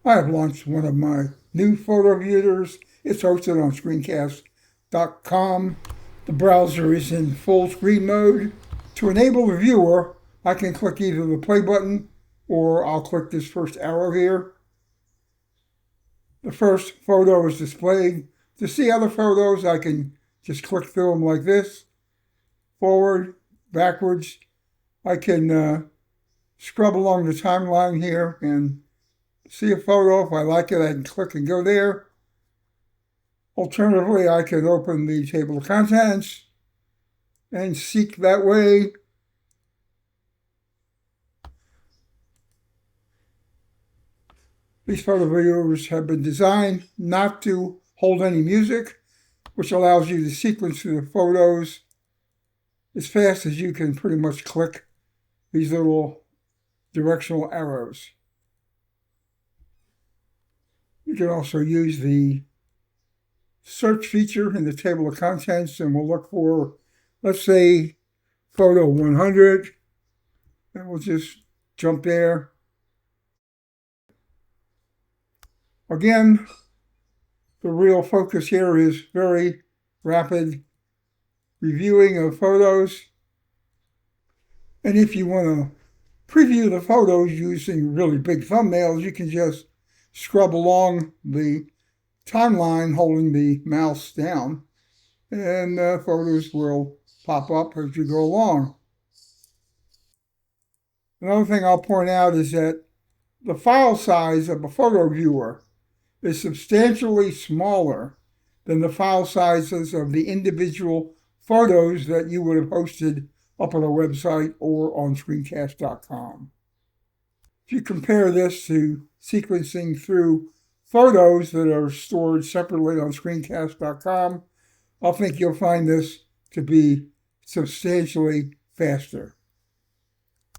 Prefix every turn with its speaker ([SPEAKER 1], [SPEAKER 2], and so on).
[SPEAKER 1] I have launched one of my new photo viewers. It's hosted on Screencast.com. The browser is in full screen mode. To enable the viewer, I can click either the play button or I'll click this first arrow here. The first photo is displayed. To see other photos, I can just click through them like this. Forward, backwards. I can scrub along the timeline here and see a photo. If I like it, I can click and go there. Alternatively, I can open the table of contents and seek that way. These photo viewers have been designed not to hold any music, which allows you to sequence through the photos as fast as you can pretty much click these little directional arrows. You can also use the search feature in the table of contents, and we'll look for, let's say, photo 100, and we'll just jump there. Again, the real focus here is very rapid reviewing of photos. And if you want to preview the photos using really big thumbnails, you can just scrub along the timeline holding the mouse down, and photos will pop up as you go along. Another thing I'll point out is that the file size of a photo viewer is substantially smaller than the file sizes of the individual photos that you would have hosted up on a website or on Screencast.com. If you compare this to sequencing through photos that are stored separately on Screencast.com, I think you'll find this to be substantially faster.